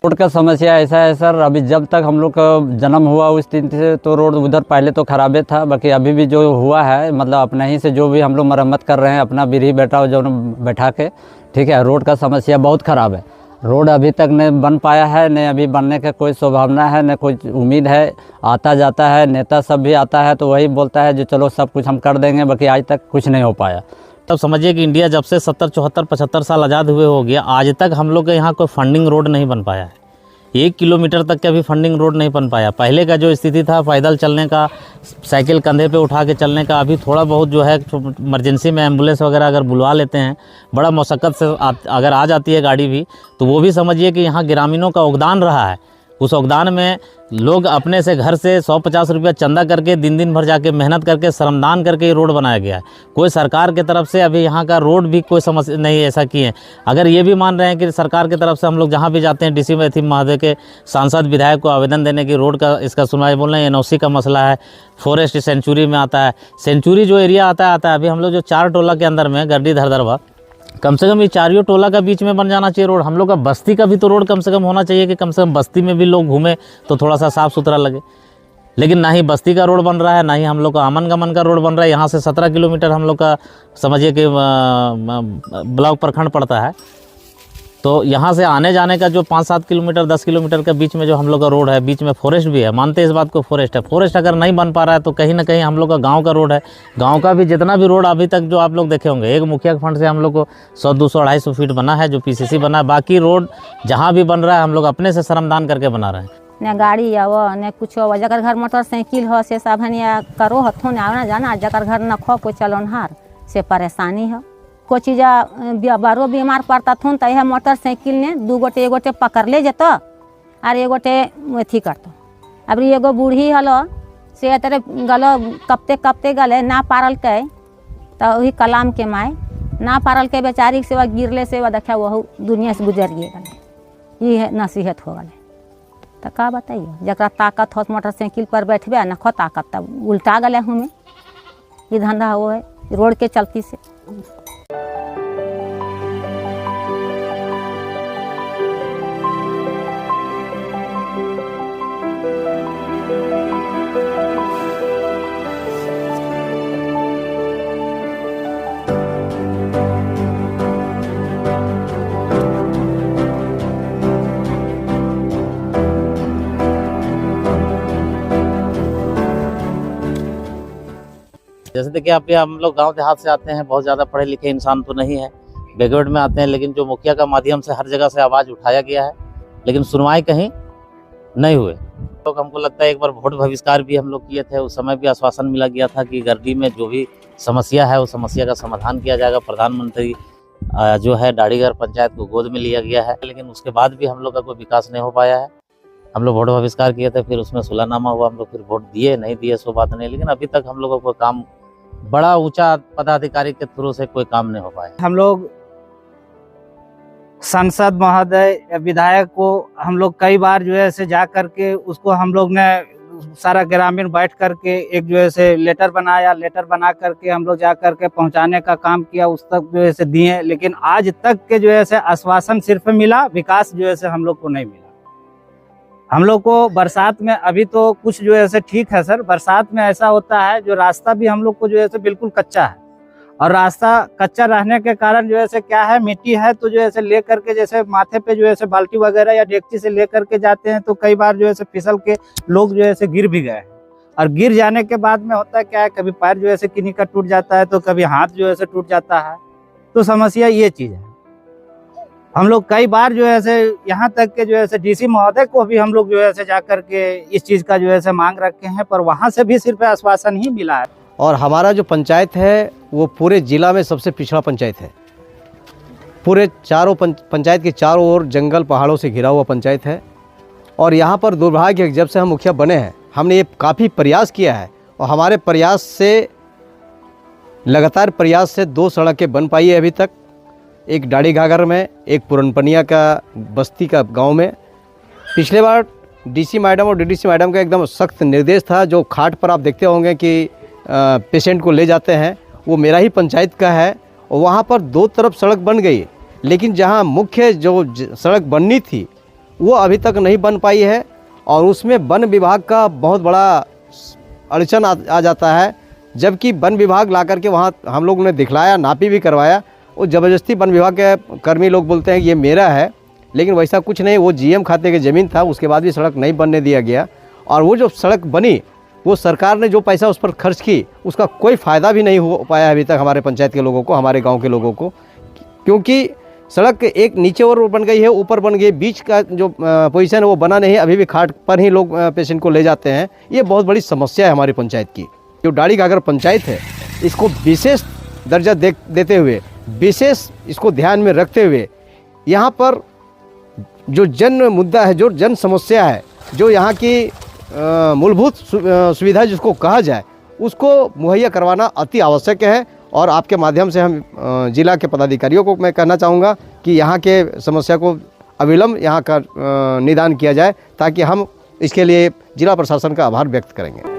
Road का समस्या ऐसा है सर, अभी जब तक हम लोग का जन्म हुआ उस दिन से तो रोड उधर पहले तो खराबे था, बाकी अभी भी जो हुआ है मतलब अपने ही से जो भी हम लोग मरम्मत कर रहे हैं अपना बिरही बेटा जो बैठा के, ठीक है। रोड का समस्या बहुत ख़राब है, रोड अभी तक नहीं बन पाया है, न अभी बनने का कोई संभावना है, न कोई उम्मीद है। आता जाता है नेता सब भी आता है तो वही बोलता है जो चलो सब कुछ हम कर देंगे, बाकी आज तक कुछ नहीं हो पाया। तब समझिए कि इंडिया जब से 70, 74, 75 साल आज़ाद हुए हो गया, आज तक हम लोग के यहाँ कोई फंडिंग रोड नहीं बन पाया है। 1 किलोमीटर तक का भी फंडिंग रोड नहीं बन पाया। पहले का जो स्थिति था पैदल चलने का, साइकिल कंधे पे उठा के चलने का, अभी थोड़ा बहुत जो है इमरजेंसी में एम्बुलेंस वगैरह अगर बुलवा लेते हैं, बड़ा मशक्क़त से अगर आ जाती है गाड़ी भी, तो वो भी समझिए कि यहाँ ग्रामीणों का योगदान रहा है। उस योगदान में लोग अपने से घर से 100-50 रुपया चंदा करके दिन भर जाके मेहनत करके श्रमदान करके ये रोड बनाया गया है। कोई सरकार की तरफ से अभी यहाँ का रोड भी कोई समस्या नहीं ऐसा की है। अगर ये भी मान रहे हैं कि सरकार की तरफ से हम लोग जहाँ भी जाते हैं डीसी महोदय के सांसद विधायक को आवेदन देने की रोड का इसका सुनवाई बोल रहे हैं, एनओसी का मसला है, फॉरेस्ट सेंचुरी में आता है। सेंचुरी जो एरिया आता है अभी हम लोग जो 4 टोला के अंदर में गड्डी धरधरवा, कम से कम ये 4 टोला का बीच में बन जाना चाहिए रोड। हम लोग का बस्ती का भी तो रोड कम से कम होना चाहिए कि कम से कम बस्ती में भी लोग घूमे तो थोड़ा सा साफ़ सुथरा लगे। लेकिन ना ही बस्ती का रोड बन रहा है, ना ही हम लोग का आमन गमन का रोड बन रहा है। यहाँ से 17 किलोमीटर हम लोग का समझिए कि ब्लॉक प्रखंड पड़ता है, तो यहाँ से आने जाने का जो 5-7 किलोमीटर 10 किलोमीटर के बीच में जो हम लोग का रोड है, बीच में फॉरेस्ट भी है। मानते हैं इस बात को, फॉरेस्ट है। फॉरेस्ट अगर नहीं बन पा रहा है तो कहीं ना कहीं हम लोग का गांव का रोड है। गांव का भी जितना भी रोड अभी तक जो आप लोग देखे होंगे, एक मुखिया फंड से हम लोग को 100, 200, 250 फीट बना है जो पीसीसी बना है। बाकी रोड जहाँ भी बन रहा है हम लोग अपने से श्रमदान करके बना रहे हैं। न गाड़ी आव न कुछ आव, जकर घर मोटरसाइकिल हो से सब हनिया करो हथुन आना जाना, जकर घर न खो कोई चलनहार से परेशानी हो। कोई चीज़ बड़ो बीमार पड़ता थुन तो यह मोटरसाइकिल ने 2 गोटे 1 गोटे पकड़ ले जतो और 1 गोटे अथी करतो। अब एगो बूढ़ी हलो से तरह गलो कपते कपते गले ना पारल के तो वही कलाम के माए ना पारल के बेचारी से वह गिरले से वह देखा वह दुनिया से गुजर गए। ये नसीहत हो गए तो का बताइए, जरा ताकत हो मोटरसाइकिल पर बैठबे न खो ताकत तब उल्टा गले हमें ये धंधा हो है रोड के चलती से। जैसे देखिए आप हम लोग गांव देहात से आते हैं, बहुत ज़्यादा पढ़े लिखे इंसान तो नहीं है, बैकवर्ड में आते हैं, लेकिन जो मुखिया का माध्यम से हर जगह से आवाज़ उठाया गया है, लेकिन सुनवाई कहीं नहीं हुए। तो हमको लगता है एक बार वोट बहिष्कार भी हम लोग किए थे, उस समय भी आश्वासन मिला गया था कि गर्दी में जो भी समस्या है उस समस्या का समाधान किया जाएगा। प्रधानमंत्री जो है डाड़ीगर पंचायत को गोद में लिया गया है, लेकिन उसके बाद भी हम लोग का कोई विकास नहीं हो पाया है। हम लोग वोट बहिष्कार किए थे, फिर उसमें सुलहनामा हुआ, हम लोग फिर वोट दिए नहीं दिए सो बात नहीं, लेकिन अभी तक हम लोगों को काम बड़ा ऊंचा पदाधिकारी के थ्रू से कोई काम नहीं हो पाया। हम लोग सांसद महोदय विधायक को हम लोग कई बार जो है से जा करके उसको हम लोग ने सारा ग्रामीण बैठ करके एक जो है से लेटर बनाया, लेटर बना करके हम लोग जा करके पहुंचाने का काम किया, उस तक जो है से दिए, लेकिन आज तक के जो है से आश्वासन सिर्फ मिला, विकास जो है से हम लोग को नहीं मिला। हम लोग को बरसात में अभी तो कुछ जो है से ठीक है सर, बरसात में ऐसा होता है जो रास्ता भी हम लोग को जो है से बिल्कुल कच्चा है, और रास्ता कच्चा रहने के कारण जो है से क्या है मिट्टी है तो जो है से ले करके जैसे माथे पे जो है से बाल्टी वगैरह या डेगची से ले करके जाते हैं तो कई बार जो है से फिसल के लोग जो है से गिर भी गए हैं। और गिर जाने के बाद में होता है क्या है, कभी पैर जो है से किन्हीं का टूट जाता है तो कभी हाथ जो है से टूट जाता है। तो समस्या ये चीज़ है। हम लोग कई बार जो है से यहाँ तक के जो है से डीसी महोदय को भी हम लोग जो है से जा करके इस चीज़ का जो है से मांग रखे हैं, पर वहाँ से भी सिर्फ आश्वासन ही मिला है। और हमारा जो पंचायत है वो पूरे ज़िला में सबसे पिछड़ा पंचायत है। पूरे चारों पंचायत के चारों ओर जंगल पहाड़ों से घिरा हुआ पंचायत है। और यहाँ पर दुर्भाग्य जब से हम मुखिया बने हैं हमने ये काफ़ी प्रयास किया है, और हमारे प्रयास से लगातार प्रयास से 2 सड़कें बन पाई है अभी तक, एक डाड़ी घाघर में, एक पुरनपनिया का बस्ती का गांव में। पिछले बार डीसी मैडम और डीडीसी मैडम का एकदम सख्त निर्देश था, जो खाट पर आप देखते होंगे कि पेशेंट को ले जाते हैं, वो मेरा ही पंचायत का है। और वहाँ पर 2 तरफ सड़क बन गई, लेकिन जहाँ मुख्य जो सड़क बननी थी वो अभी तक नहीं बन पाई है और उसमें वन विभाग का बहुत बड़ा अड़चन आ जाता है। जबकि वन विभाग ला करके वहाँ हम लोग ने दिखलाया, नापी भी करवाया, वो ज़बरदस्ती वन विभाग के कर्मी लोग बोलते हैं ये मेरा है, लेकिन वैसा कुछ नहीं। वो जीएम खाते की ज़मीन था, उसके बाद भी सड़क नहीं बनने दिया गया। और वो जो सड़क बनी वो सरकार ने जो पैसा उस पर खर्च की उसका कोई फ़ायदा भी नहीं हो पाया अभी तक हमारे पंचायत के लोगों को, हमारे गाँव के लोगों को। क्योंकि सड़क एक नीचे और बन गई है, ऊपर बन गई, बीच का जो पोजीशन है वो बना नहीं है। अभी भी खाट पर ही लोग पेशेंट को ले जाते हैं। ये बहुत बड़ी समस्या है हमारी पंचायत की। जो डाड़ी घाघर पंचायत है इसको विशेष दर्जा देते हुए, विशेष इसको ध्यान में रखते हुए यहाँ पर जो जन मुद्दा है, जो जन समस्या है, जो यहाँ की मूलभूत सुविधा जिसको कहा जाए, उसको मुहैया करवाना अति आवश्यक है। और आपके माध्यम से हम जिला के पदाधिकारियों को मैं कहना चाहूँगा कि यहाँ के समस्या को अविलंब यहाँ का निदान किया जाए, ताकि हम इसके लिए जिला प्रशासन का आभार व्यक्त करेंगे।